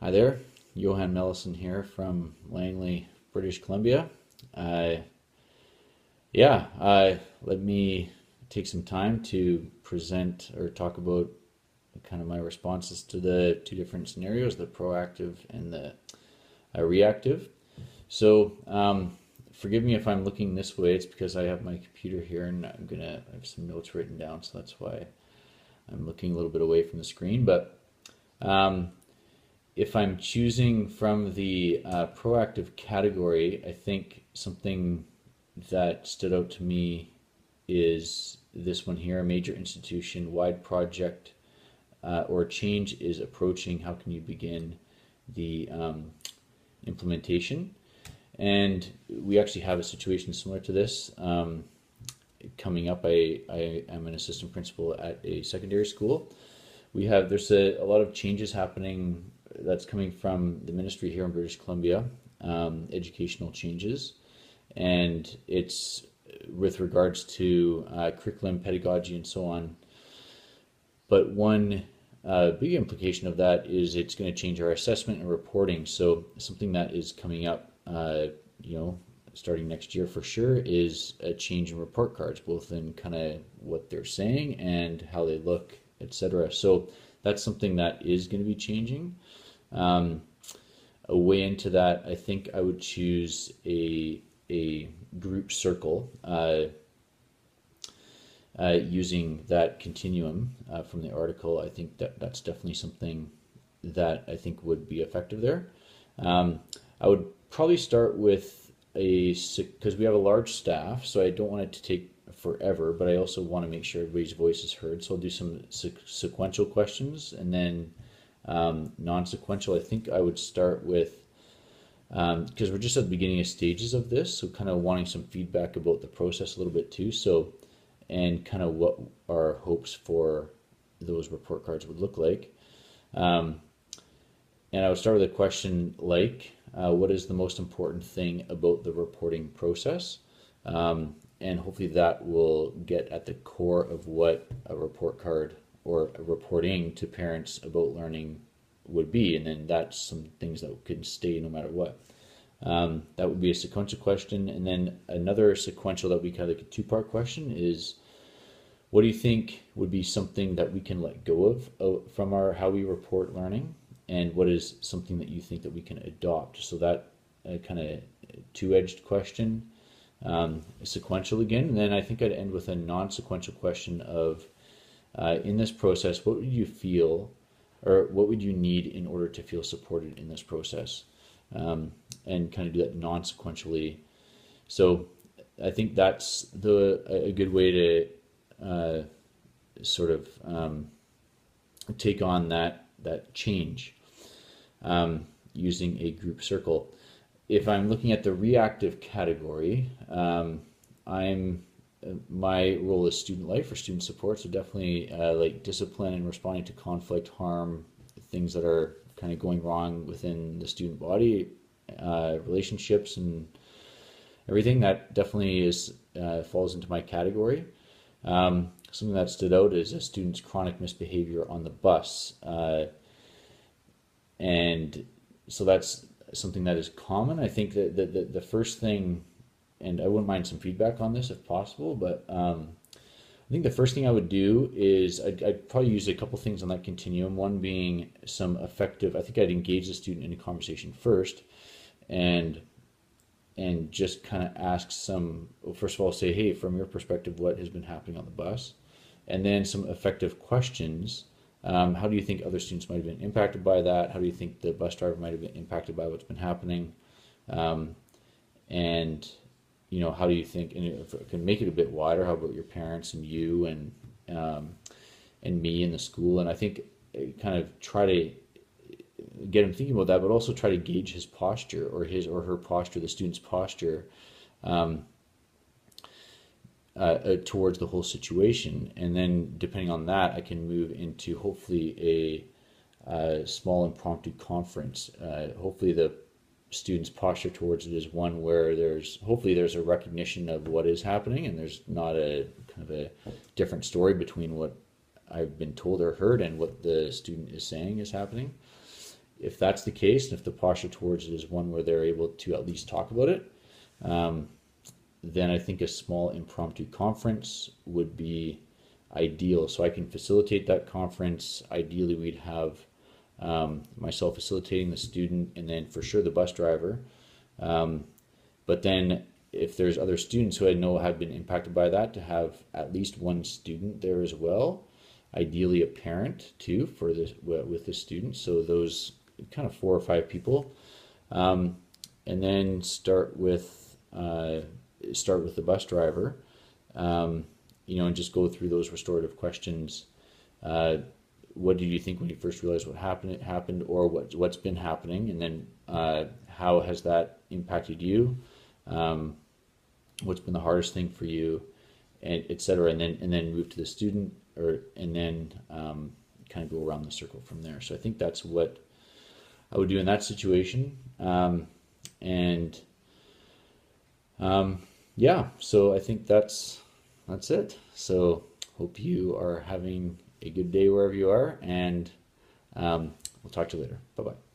Hi there, Johan Mellison here from Langley, British Columbia. Uh, Let me take some time to present or talk about kind of my responses to the two different scenarios, the proactive and the reactive. So forgive me if I'm looking this way. It's because I have my computer here and I have some notes written down, so that's why I'm looking a little bit away from the screen. But if I'm choosing from the proactive category, I think something that stood out to me is this one here: a major institution-wide project or change is approaching. How can you begin the implementation? And we actually have a situation similar to this coming up. I am an assistant principal at a secondary school. There's a lot of changes happening that's coming from the ministry here in British Columbia, educational changes, and it's with regards to curriculum, pedagogy, and so on. But one big implication of that is it's going to change our assessment and reporting. So something that is coming up, starting next year for sure, is a change in report cards, both in kind of what they're saying and how they look, etc. So that's something that is going to be changing. A way into that, I think I would choose a group circle using that continuum from the article. I think that's definitely something that I think would be effective there. I would probably start with because we have a large staff, so I don't want it to take forever, but I also want to make sure everybody's voice is heard. So I'll do some sequential questions and then non-sequential. I think I would start with, because we're just at the beginning of stages of this, so kind of wanting some feedback about the process a little bit too. So, and kind of what our hopes for those report cards would look like. And I would start with a question like, what is the most important thing about the reporting process? And hopefully that will get at the core of what a report card or a reporting to parents about learning would be. And then that's some things that could stay no matter what. That would be a sequential question. And then another sequential that would be kind of like a two-part question is, what do you think would be something that we can let go of from how we report learning? And what is something that you think that we can adopt? So that kind of two-edged question. Sequential again, and then I think I'd end with a non-sequential question of, in this process, what would you feel, or what would you need in order to feel supported in this process? And kind of do that non-sequentially. So I think that's a good way to sort of take on that change using a group circle. If I'm looking at the reactive category, my role is student life or student support, so definitely like discipline and responding to conflict, harm, things that are kind of going wrong within the student body, relationships and everything. That definitely falls into my category. Something that stood out is a student's chronic misbehavior on the bus, and so that's something that is common. I think that the first thing, and I wouldn't mind some feedback on this if possible, but I think the first thing I would do is I'd probably use a couple things on that continuum. One being some effective, I think I'd engage the student in a conversation first, and just kind of ask first of all, say, hey, from your perspective, what has been happening on the bus? And then some effective questions. How do you think other students might have been impacted by that? How do you think the bus driver might have been impacted by what's been happening? And how do you think, and if I can make it a bit wider, how about your parents and you and me and the school? And I think kind of try to get him thinking about that, but also try to gauge his posture or his or her posture, the student's posture, towards the whole situation. And then depending on that, I can move into hopefully a small impromptu conference. Hopefully the student's posture towards it is one where hopefully there's a recognition of what is happening, and there's not a kind of a different story between what I've been told or heard and what the student is saying is happening. if that's the case, and if the posture towards it is one where they're able to at least talk about it, then I think a small impromptu conference would be ideal. So I can facilitate that conference. Ideally, we'd have myself facilitating, the student, and then for sure the bus driver. But then if there's other students who I know have been impacted by that, to have at least one student there as well. Ideally a parent too for this with the students. So those kind of 4 or 5 people, and then start with the bus driver, you know, and just go through those restorative questions. What did you think when you first realized what happened, or what's been happening, and then how has that impacted you? What's been the hardest thing for you, and etc. And then move to the student, and then kind of go around the circle from there. So I think that's what I would do in that situation. Yeah, so I think that's it. So hope you are having a good day wherever you are, and we'll talk to you later. Bye-bye.